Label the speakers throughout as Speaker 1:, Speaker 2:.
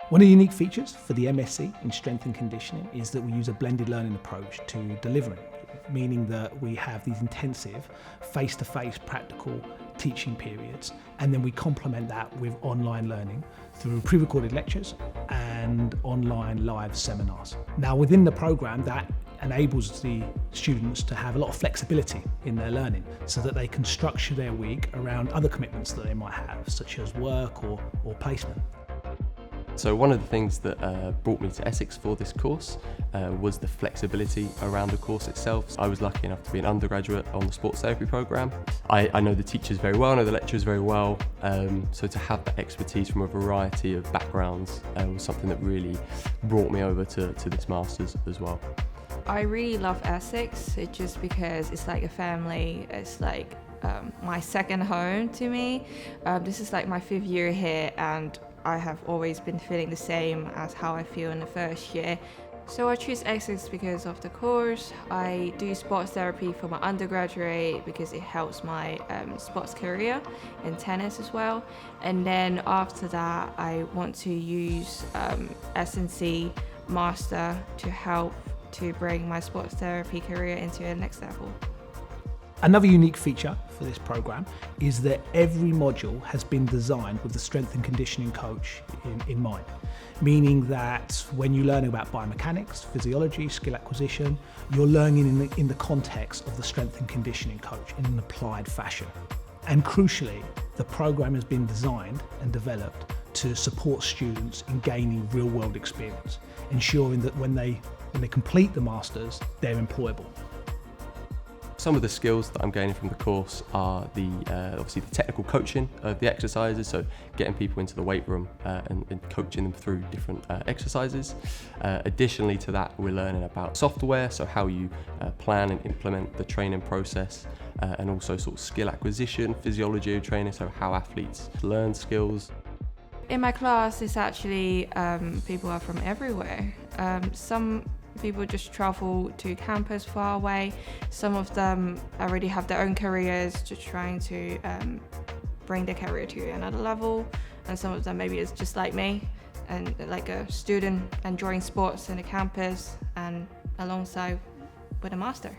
Speaker 1: One of the unique features for the MSc in Strength and Conditioning is that we use a blended learning approach to delivering, meaning that we have these intensive face-to-face practical teaching periods, and then we complement that with online learning through pre-recorded lectures and online live seminars. Now, within the programme, that enables the students to have a lot of flexibility in their learning so that they can structure their week around other commitments that they might have, such as work or placement.
Speaker 2: So one of the things that brought me to Essex for this course was the flexibility around the course itself. I was lucky enough to be an undergraduate on the sports therapy programme. I know the teachers very well, I know the lecturers very well, so to have that expertise from a variety of backgrounds was something that really brought me over to this Masters as well.
Speaker 3: I really love Essex, it's just because it's like a family, it's like my second home to me. This is like my 5th year here, and I have always been feeling the same as how I feel in the first year. So I choose Essex because of the course. I do sports therapy for my undergraduate because it helps my sports career in tennis as well. And then after that, I want to use S&C Master to help to bring my sports therapy career into the next level.
Speaker 1: Another unique feature for this programme is that every module has been designed with the strength and conditioning coach in mind, meaning that when you learn about biomechanics, physiology, skill acquisition, you're learning in the context of the strength and conditioning coach in an applied fashion. And crucially, the programme has been designed and developed to support students in gaining real-world experience, ensuring that when they complete the Masters, they're employable.
Speaker 2: Some of the skills that I'm gaining from the course are obviously the technical coaching of the exercises, so getting people into the weight room and coaching them through different exercises. Additionally to that, we're learning about software, so how you plan and implement the training process, and also sort of skill acquisition, physiology of training, so how athletes learn skills.
Speaker 3: In my class, it's actually people are from everywhere. Some people just travel to campus far away. Some of them already have their own careers, just trying to bring their career to another level. And some of them maybe it's just like me, and like a student enjoying sports in the campus and alongside with a master.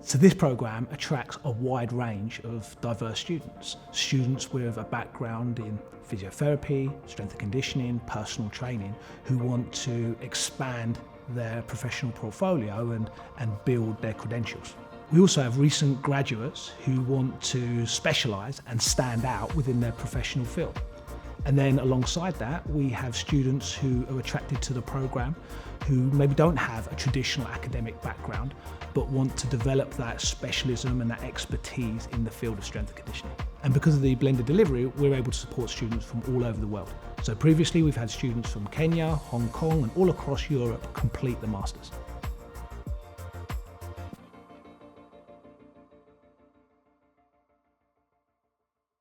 Speaker 1: So this programme attracts a wide range of diverse students with a background in physiotherapy, strength and conditioning, personal training, who want to expand their professional portfolio and build their credentials. We also have recent graduates who want to specialise and stand out within their professional field. And then alongside that, we have students who are attracted to the programme who maybe don't have a traditional academic background, but want to develop that specialism and that expertise in the field of strength and conditioning. And because of the blended delivery, we're able to support students from all over the world. So previously we've had students from Kenya, Hong Kong, and all across Europe complete the Masters.